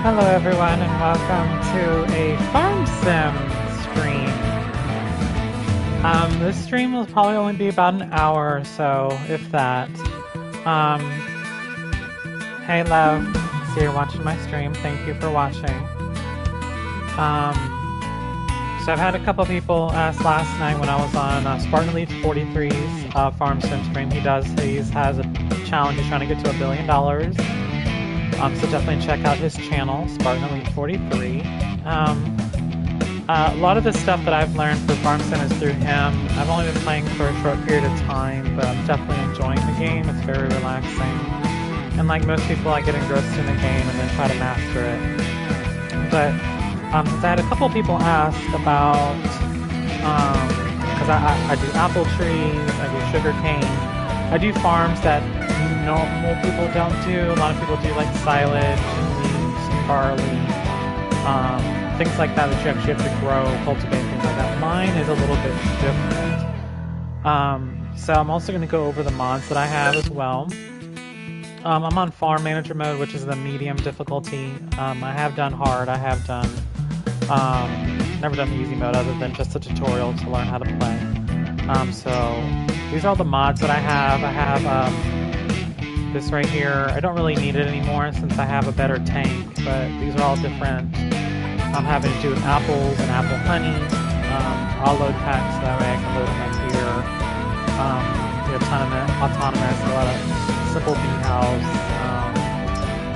Hello everyone and welcome to a farm sim stream. This stream will probably only be about an hour or so, if that. Um, hey love, so you're watching my stream, thank you for watching. So I've had a couple people ask last night when I was on Spartan Elite 43's farm sim stream. He has a challenge, he's trying to get to $1 billion. So definitely check out his channel, Spartan Elite 43. A lot of the stuff that I've learned for Farm Sim is through him. I've only been playing for a short period of time, but I'm definitely enjoying the game. It's very relaxing. And like most people, I get engrossed in the game and then try to master it. But I had a couple people ask about, because I do apple trees, I do sugar cane, I do farms that normal people don't do. A lot of people do like silage and leaves, barley, things like that you actually have to grow, cultivate, things like that. Mine is a little bit different. So I'm also going to go over the mods that I have as well. I'm on Farm Manager mode, which is the medium difficulty. I have done hard. I have done never done the easy mode other than just a tutorial to learn how to play. So these are all the mods that I have. I have this right here. I don't really need it anymore since I have a better tank, but these are all different. I'm having to do with apples and apple honey. I'll load packs so that way I can load them up here. The autonomous, a lot of simple bee house.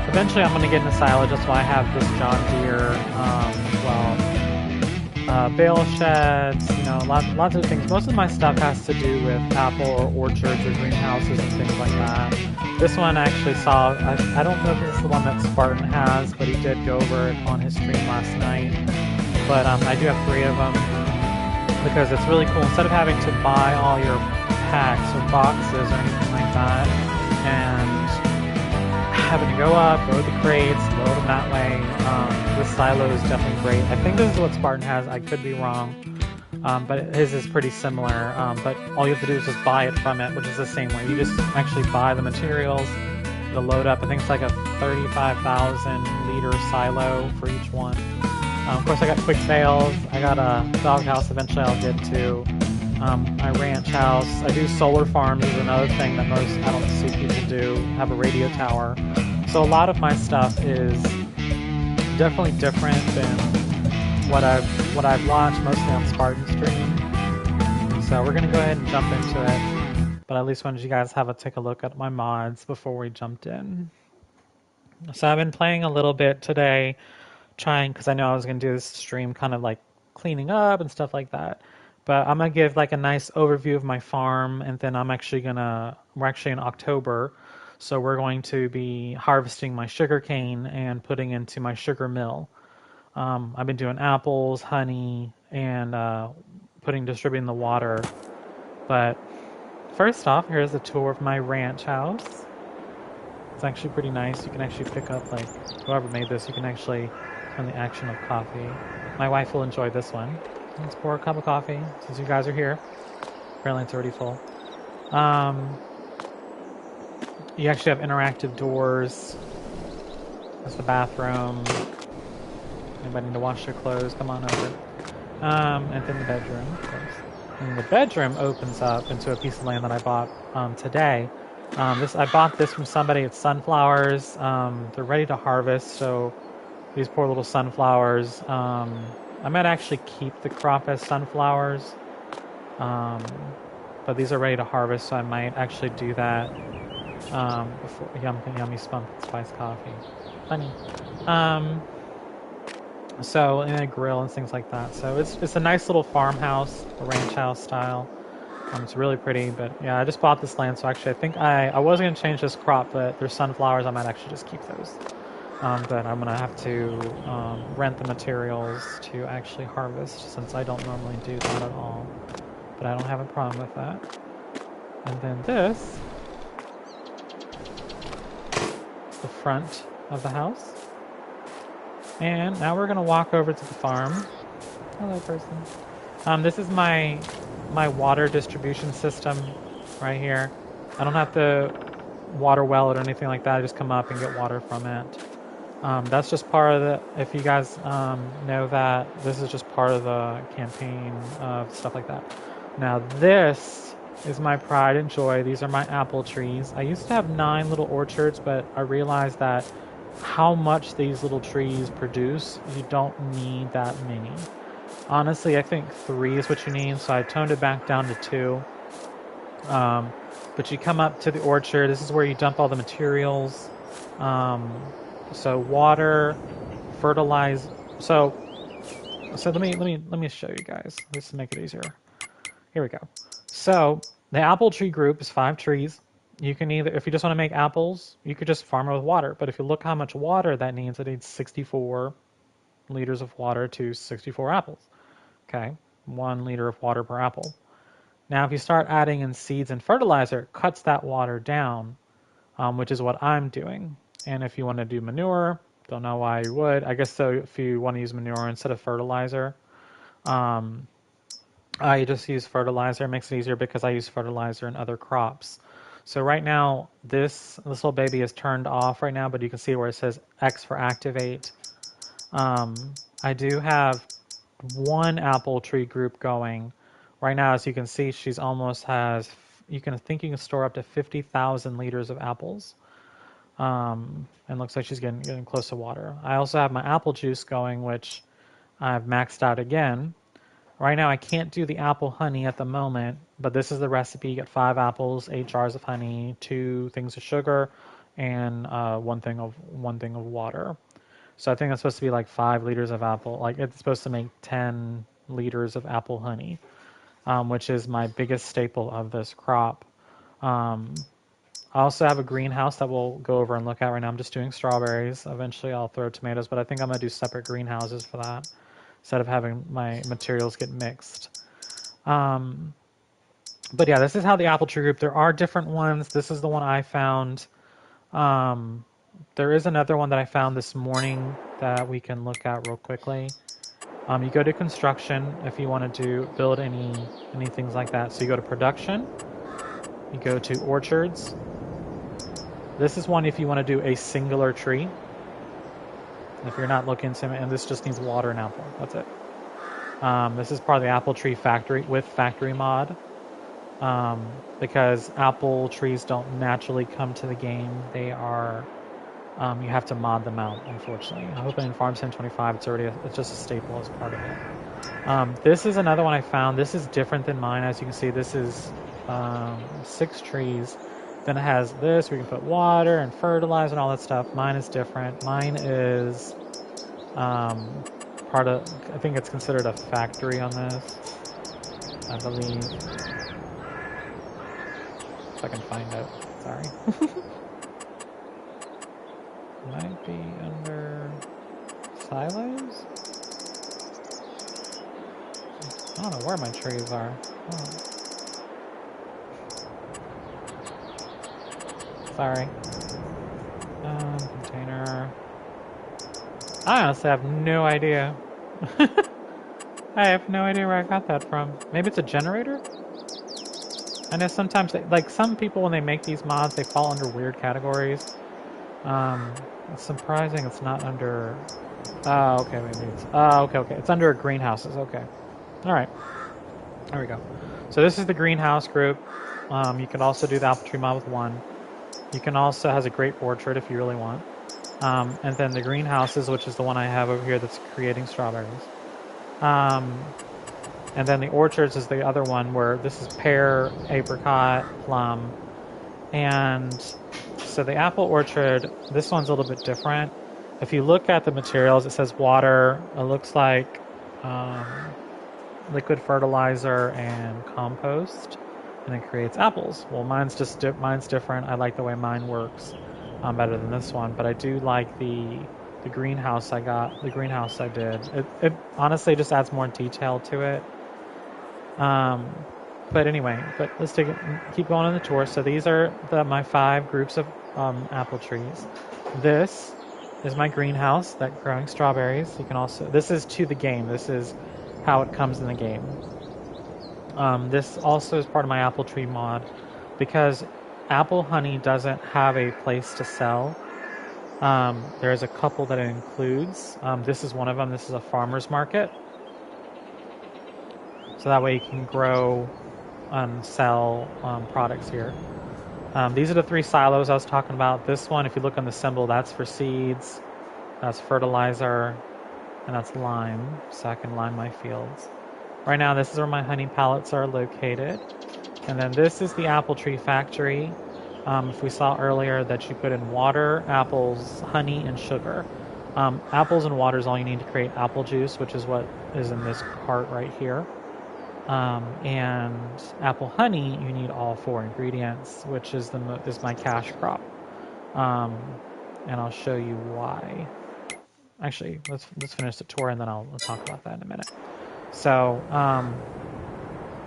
Eventually I'm going to get into silage, that's why I have this John Deere, bale sheds, lots of things. Most of my stuff has to do with apple or orchards or greenhouses and things like that. This one I actually saw, I don't know if this is the one that Spartan has, but he did go over it on his stream last night. But I do have 3 of them because it's really cool. Instead of having to buy all your packs or boxes or anything like that, and having to go up, load the crates, load them that way. This silo is definitely great. I think this is what Spartan has. I could be wrong, but his is pretty similar. But all you have to do is just buy it from it, which is the same way. You just actually buy the materials, it'll load up. I think it's like a 35,000 liter silo for each one. Of course, I got quick bales. I got a doghouse. Eventually, I'll get to. My ranch house. I do solar farms is another thing that most I don't see people do. Have a radio tower. So a lot of my stuff is definitely different than what I've watched mostly on Spartan stream. So we're gonna go ahead and jump into it. But at least wanted you guys have take a look at my mods before we jumped in. So I've been playing a little bit today, trying because I know I was gonna do this stream kind of like cleaning up and stuff like that. But I'm going to give like a nice overview of my farm, and then we're actually in October, so we're going to be harvesting my sugar cane and putting into my sugar mill. I've been doing apples, honey, and distributing the water. But first off, here's a tour of my ranch house. It's actually pretty nice. You can actually pick up, like, whoever made this, you can actually run the action of coffee. My wife will enjoy this one. Let's pour a cup of coffee since you guys are here. Apparently it's already full. You actually have interactive doors. That's the bathroom. Anybody need to wash their clothes? Come on over. And then the bedroom, of course. And the bedroom opens up into a piece of land that I bought today. I bought this from somebody. It's sunflowers. They're ready to harvest, so these poor little sunflowers. I might actually keep the crop as sunflowers, but these are ready to harvest, so I might actually do that before yummy spice coffee. Funny. So and a grill and things like that. So it's a nice little farmhouse, a ranch house style. It's really pretty, but yeah, I just bought this land, so actually I think I was going to change this crop, but there's sunflowers. I might actually just keep those. But I'm going to have to rent the materials to actually harvest, since I don't normally do that at all. But I don't have a problem with that. And then this is the front of the house. And now we're going to walk over to the farm. Hello, person. This is my water distribution system right here. I don't have to water well it or anything like that. I just come up and get water from it. That's just part of the, if you guys know that, this is just part of the campaign of stuff like that. Now this is my pride and joy. These are my apple trees. I used to have 9 little orchards, but I realized that how much these little trees produce, you don't need that many. Honestly, I think 3 is what you need, so I toned it back down to 2. But you come up to the orchard. This is where you dump all the materials. So water, fertilize. So let me show you guys. Just to make it easier. Here we go. So the apple tree group is 5 trees. You can either, if you just want to make apples, you could just farm it with water. But if you look how much water that needs, it needs 64 liters of water to 64 apples. Okay, 1 liter of water per apple. Now, if you start adding in seeds and fertilizer, it cuts that water down, which is what I'm doing. And if you want to do manure, don't know why you would. I guess so if you want to use manure instead of fertilizer. I just use fertilizer. It makes it easier because I use fertilizer in other crops. So right now, this little baby is turned off right now, but you can see where it says X for activate. I do have 1 apple tree group going. Right now, as you can see, she's almost has, you can store up to 50,000 liters of apples. And looks like she's getting close to water. I also have my apple juice going, which I've maxed out again. Right now I can't do the apple honey at the moment, but this is the recipe. You get 5 apples, 8 jars of honey, 2 things of sugar, and 1 thing of water. So I think that's supposed to be like 5 liters of apple. Like it's supposed to make 10 liters of apple honey, which is my biggest staple of this crop. I also have a greenhouse that we'll go over and look at right now. I'm just doing strawberries. Eventually I'll throw tomatoes, but I think I'm going to do separate greenhouses for that instead of having my materials get mixed. But yeah, this is how the apple tree group, there are different ones. This is the one I found. There is another one that I found this morning that we can look at real quickly. You go to construction if you want to build any things like that. So you go to production, you go to orchards. This is one if you want to do a singular tree. If you're not looking to, and this just needs water and apple. That's it. This is part of the apple tree factory with factory mod. Because apple trees don't naturally come to the game. They are, you have to mod them out, unfortunately. I hope in Farm Sim 25 it's just a staple as part of it. This is another one I found. This is different than mine. As you can see, this is 6 trees. Then it has this, we can put water and fertilizer and all that stuff. Mine is different. Mine is part of, I think it's considered a factory on this, I believe. If I can find it, sorry. Might be under silos? I don't know where my trees are. Oh. Sorry. Container. I honestly have no idea. I have no idea where I got that from. Maybe it's a generator? I know sometimes, like some people when they make these mods, they fall under weird categories. It's surprising it's not under... Oh, okay, maybe it's... Oh, okay. It's under greenhouses, okay. Alright. There we go. So this is the greenhouse group. You can also do the apple tree mod with 1. You can also, has a great orchard if you really want. And then the greenhouses, which is the one I have over here that's creating strawberries. And then the orchards is the other one where this is pear, apricot, plum. And so the apple orchard, this one's a little bit different. If you look at the materials, it says water. It looks like liquid fertilizer and compost. And it creates apples. Well, mine's different. I like the way mine works better than this one, but I do like the greenhouse I got, the greenhouse I did. It honestly just adds more detail to it. But anyway, let's keep going on the tour. So these are my 5 groups of apple trees. This is my greenhouse that's growing strawberries. You can also, this is to the game. This is how it comes in the game. This also is part of my apple tree mod because apple honey doesn't have a place to sell. There's a couple that it includes. This is one of them. This is a farmer's market. So that way you can grow and sell products here. These are the 3 silos I was talking about. This one, if you look on the symbol, that's for seeds, that's fertilizer, and that's lime, so I can lime my fields. Right now, this is where my honey pallets are located. And then this is the apple tree factory. If we saw earlier that you put in water, apples, honey, and sugar. Apples and water is all you need to create apple juice, which is what is in this cart right here. And apple honey, you need all 4 ingredients, which is my cash crop. And I'll show you why. Actually, let's finish the tour and then I'll talk about that in a minute. So,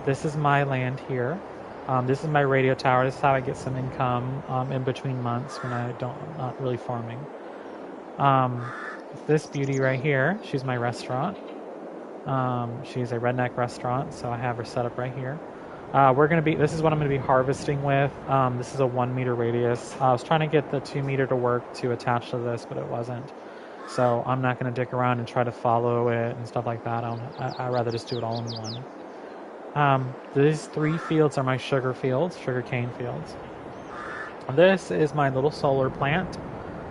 this is my land here. This is my radio tower. This is how I get some income in between months when I'm not really farming. This beauty right here, she's my restaurant. She's a redneck restaurant, so I have her set up right here. This is what I'm going to be harvesting with. This is a 1 meter radius. I was trying to get the 2 meter to work to attach to this, but it wasn't. So I'm not going to dick around and try to follow it and stuff like that. I'd rather just do it all in one. These 3 fields are my sugar cane fields. This is my little solar plant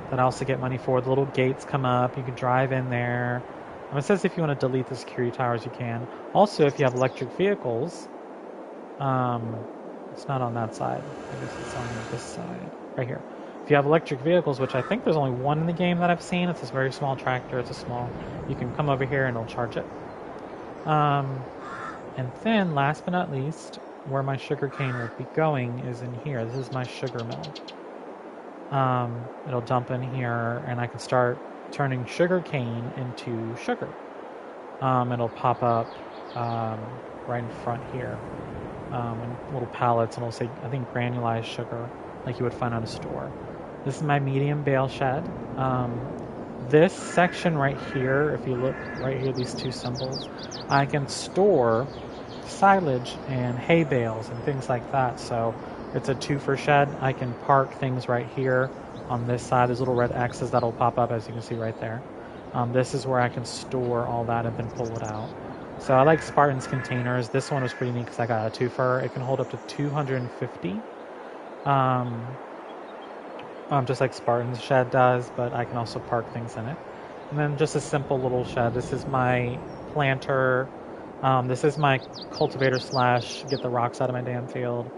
that I also get money for. The little gates come up. You can drive in there. It says if you want to delete the security towers, you can. Also, if you have electric vehicles, it's not on that side. I guess it's on this side, right here. If you have electric vehicles, which I think there's only one in the game that I've seen, it's this very small tractor. You can come over here and it'll charge it. And then, last but not least, where my sugar cane will be going is in here. This is my sugar mill. It'll dump in here, and I can start turning sugar cane into sugar. It'll pop up right in front here, in little pallets, and it'll say, I think, granulized sugar, like you would find at a store. This is my medium bale shed. This section right here, if you look right here, these 2 symbols, I can store silage and hay bales and things like that. So it's a 2-for shed. I can park things right here on this side. There's little red X's that'll pop up, as you can see right there. This is where I can store all that and then pull it out. So I like Spartan's containers. This one was pretty neat because I got a 2-fer. It can hold up to 250. Just like Spartan's shed does, but I can also park things in it. And then just a simple little shed. This is my planter. This is my cultivator / get the rocks out of my damn field.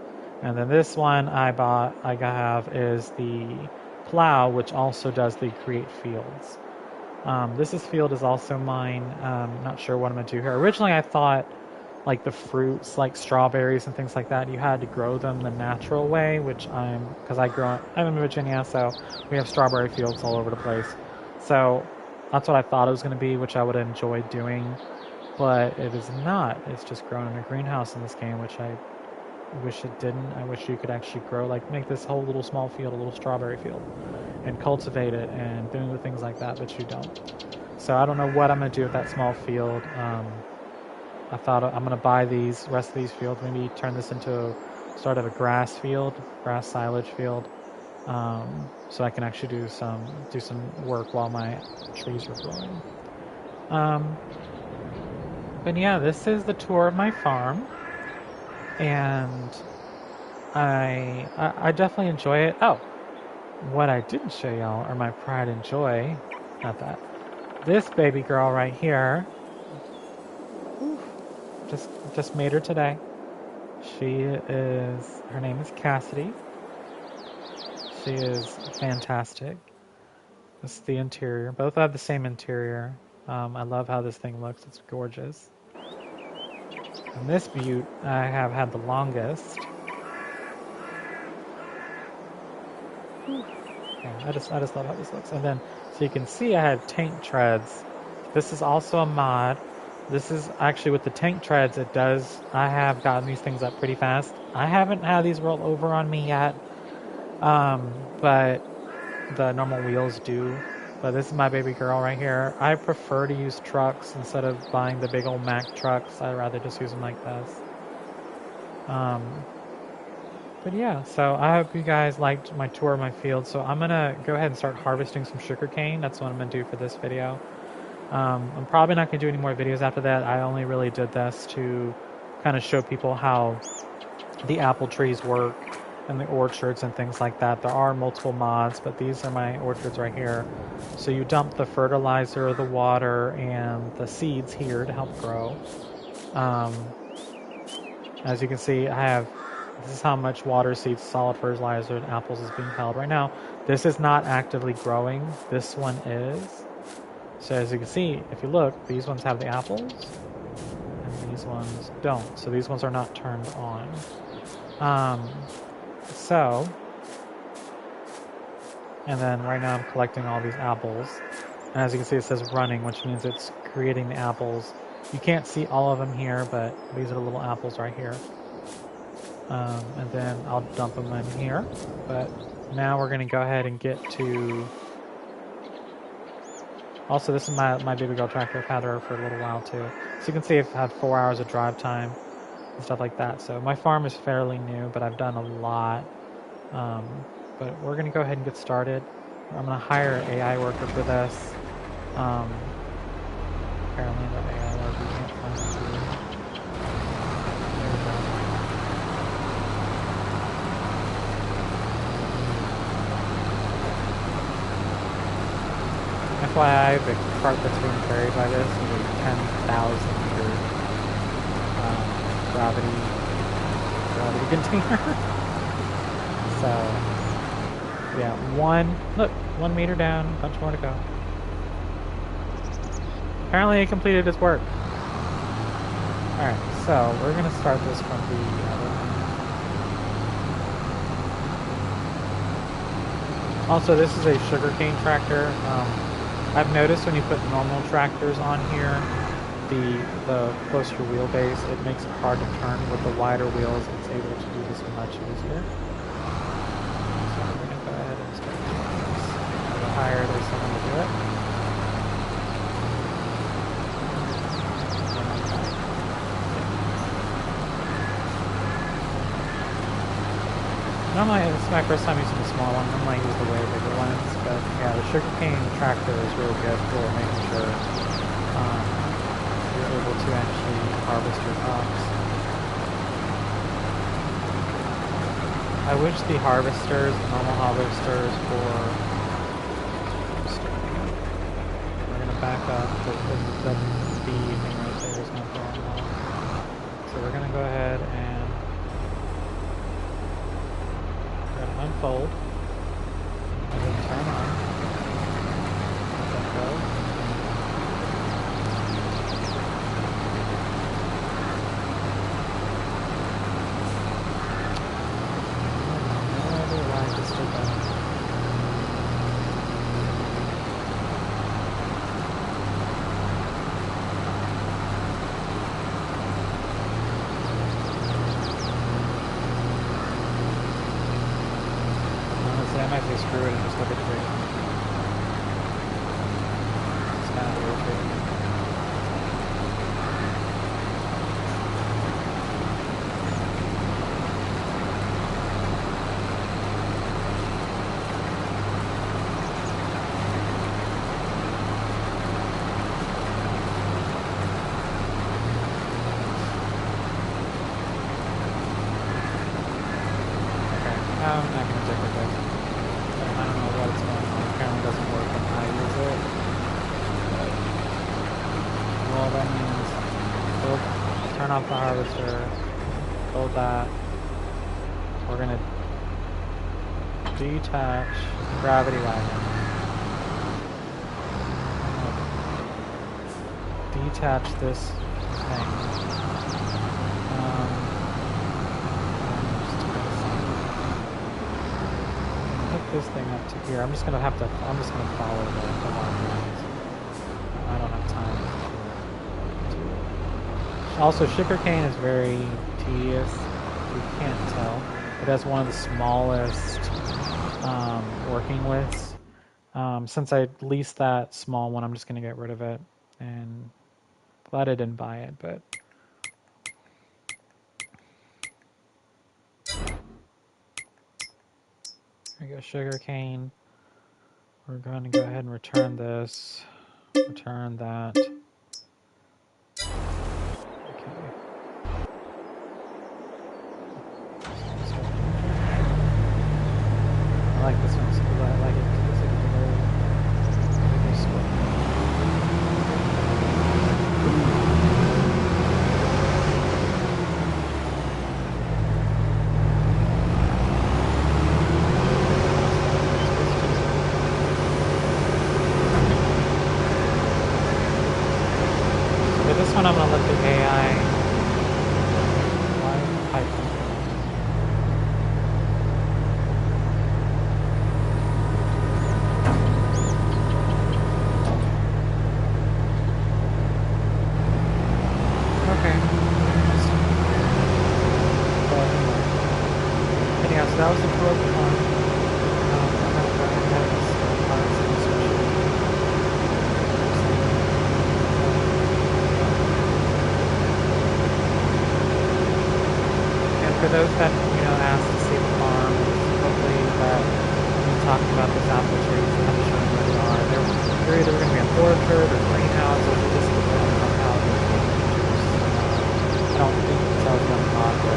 And then this one I have is the plow, which also does the create fields. This field is also mine. Not sure what I'm going to do here. Originally I thought like the fruits, like strawberries and things like that, you had to grow them the natural way, because I'm in Virginia, so we have strawberry fields all over the place. So that's what I thought it was going to be, which I would enjoy doing, but it is not. It's just grown in a greenhouse in this game, which I wish it didn't. I wish you could actually make this whole little small field a little strawberry field and cultivate it and doing the things like that, but you don't. So I don't know what I'm going to do with that small field. I thought I'm going to buy these rest of these fields, maybe turn this into sort of a grass silage field, so I can actually do some work while my trees are growing. But yeah, this is the tour of my farm, and I definitely enjoy it. Oh, what I didn't show y'all are my pride and joy. Not that. This baby girl right here. Just made her today. Her name is Cassidy. She is fantastic. This is the interior. Both have the same interior. I love how this thing looks. It's gorgeous. And this butte I have had the longest. Yeah, I just love how this looks. And then, so you can see I had tank treads. This is also a mod. This is actually with the tank treads, I have gotten these things up pretty fast. I haven't had these roll over on me yet, but the normal wheels do. But this is my baby girl right here. I prefer to use trucks instead of buying the big old Mack trucks. I'd rather just use them like this. But yeah, so I hope you guys liked my tour of my field. So I'm gonna go ahead and start harvesting some sugarcane. That's what I'm gonna do for this video. I'm probably not gonna do any more videos after that. I only really did this to kind of show people how the apple trees work and the orchards and things like that. There are multiple mods, but these are my orchards right here. So you dump the fertilizer, the water, and the seeds here to help grow. Um, as you can see, this is how much water, seeds, solid fertilizer, and apples is being held right now. This is not actively growing. This one is. So as you can see, if you look, these ones have the apples, and these ones don't. So these ones are not turned on. And then right now I'm collecting all these apples. And as you can see, it says running, which means it's creating the apples. You can't see all of them here, but these are the little apples right here. And then I'll dump them in here. But now we're going to go ahead and get to... Also, this is my baby girl tractor. I've had her for a little while too. So you can see I've had 4 hours of drive time and stuff like that. So my farm is fairly new, but I've done a lot. But we're going to go ahead and get started. I'm going to hire an AI worker for this. Apparently the AI worker can't find it. There we go. FYI, the cart that's being carried by this is a 10,000 liter gravity container. So, yeah, 1 meter down, a bunch more to go. Apparently it completed its work. Alright, so we're going to start this from the other one. Also, this is a sugarcane tractor. I've noticed when you put normal tractors on here, the closer wheelbase, it makes it hard to turn. With the wider wheels, it's able to do this much easier. So I'm going to go ahead and start doing this. I'll hire someone to do it. Normally, this is my first time using the small one. Normally I use the way bigger ones, but yeah, the sugarcane tractor is really good for making sure you're able to actually harvest your crops. I wish the harvesters, normal harvesters, we're gonna back up because the B thing right there is not going on. So we're gonna go ahead and unfold, and then turn on, let that go. No idea why I just did that. I might say screw it and just look at the rate. It's kind of irritating. Okay, I'm not going to check with this. I don't know what's going on. Apparently it doesn't work when I use it. But, well, that means turn off the harvester, build that. We're going to detach gravity wagon. Detach this thing. This thing up to here. I'm just gonna follow the lines. I don't have time to. Also, sugarcane is very tedious. You can't tell. It has one of the smallest working widths. Since I leased that small one, I'm just gonna get rid of it. And glad I didn't buy it, but. we go, sugarcane. We're going to go ahead and return this. Return that. Okay. I like this one, so I like it because it's a very square. So this one I'm going to let the AI Python. That was the tour of the farm. I'm going to go ahead and start parts and switch it. And for those that, asked to see the farm, hopefully that we talked about those apple trees and kind of showing where they are. They're either going to be an orchard or greenhouse, or just depending on how they're being produced. I don't think it tells you on the box, but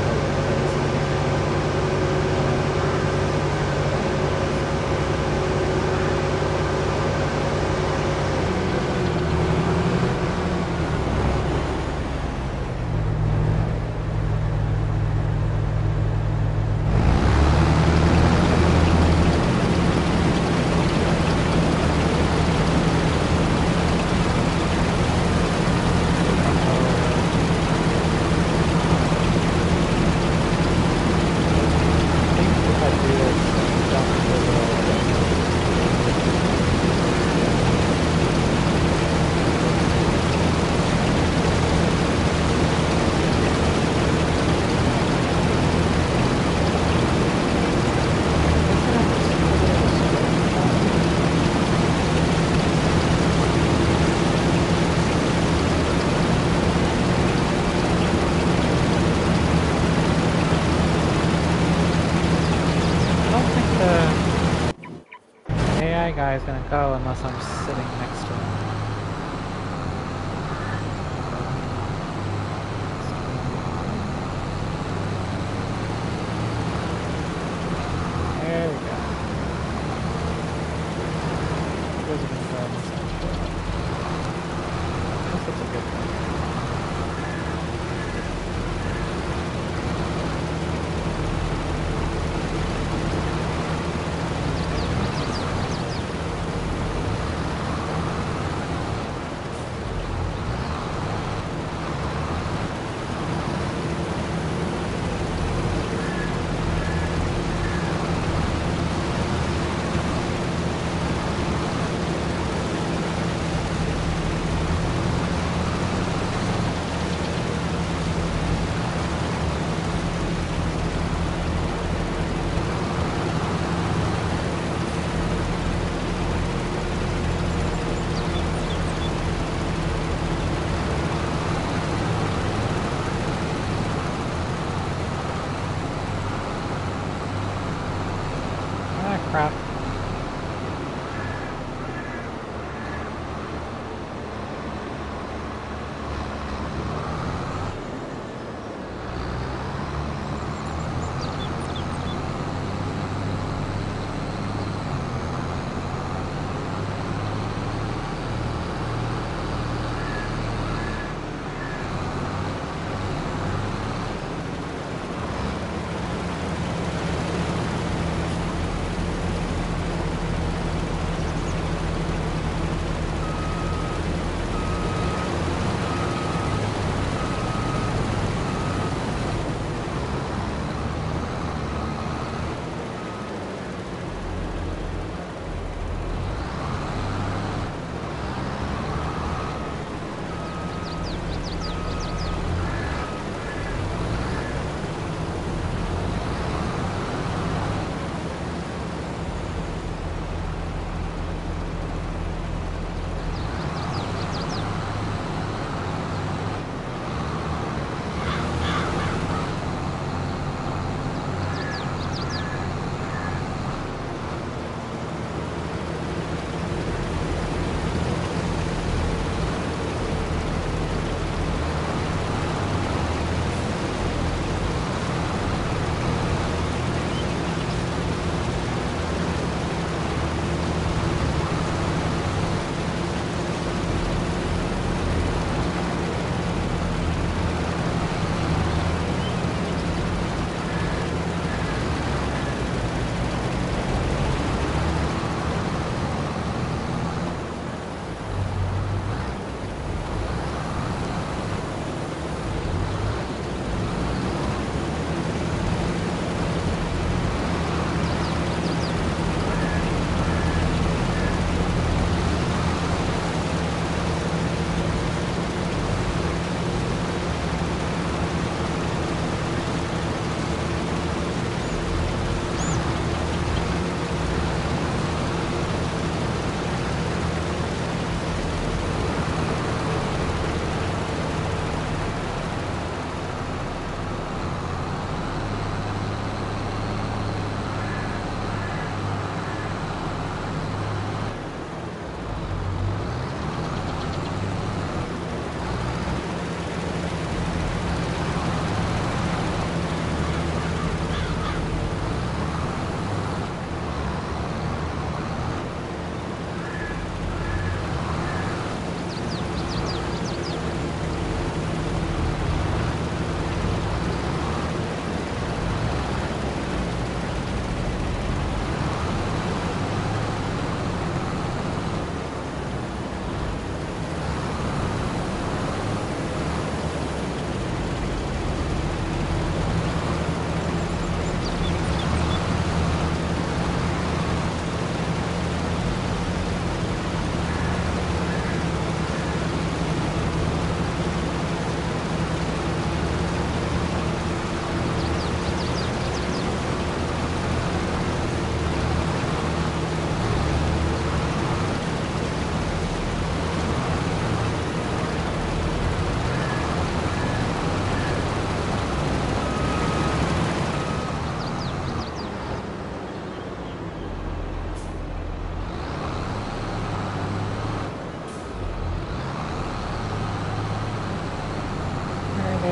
guy is gonna go unless I'm sitting next to him. There we go. Those are gonna go in this one. That's a good one.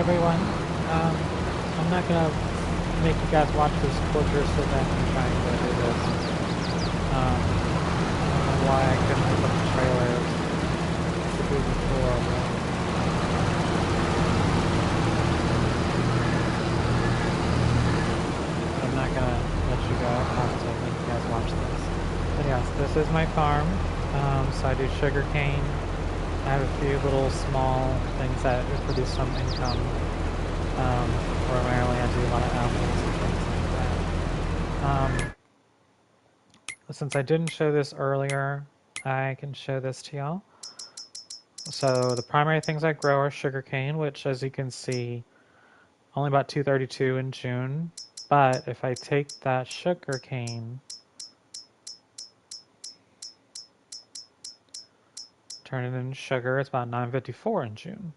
everyone. I'm not gonna make you guys watch this torturous event and trying to do this. I don't know why I couldn't look up the trailers to do before, but I'm not gonna let you go have to make you guys watch this. But yes, this is my farm. So I do sugar cane. I have a few little small things that produce some income. Primarily I do a lot of apples and things like that. Since I didn't show this earlier, I can show this to y'all. So the primary things I grow are sugarcane, which as you can see, only about 232 in June. But if I take that sugarcane, turn it into sugar, it's about 954 in June.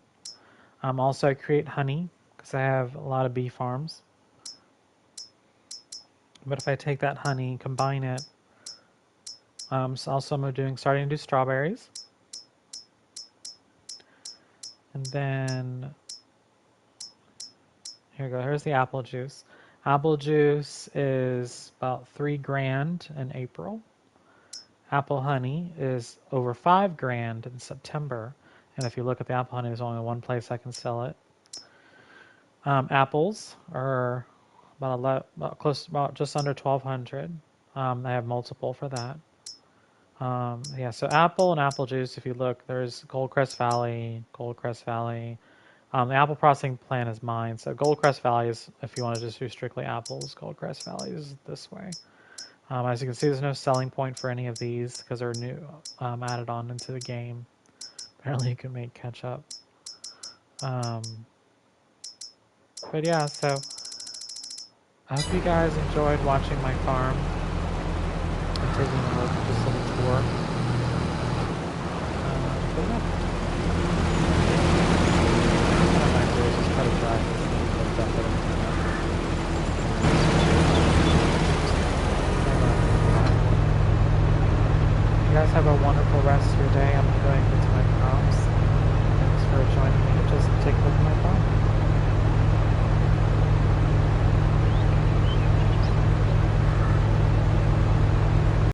Also I create honey, because I have a lot of bee farms. But if I take that honey, combine it, so also I'm starting to do strawberries. And then, here we go, here's the apple juice. Apple juice is about $3,000 in April. Apple honey is over $5,000 in September. And if you look at the apple honey, there's only one place I can sell it. Apples are about just under 1,200. I have multiple for that. Yeah, so apple and apple juice, if you look, there's Goldcrest Valley. The apple processing plant is mine. So Goldcrest Valley is, if you want to just do strictly apples, Goldcrest Valley is this way. As you can see, there's no selling point for any of these because they're new, added on into the game. Apparently you can make ketchup. But yeah, so I hope you guys enjoyed watching my farm and taking a look, just a little tour. But yeah.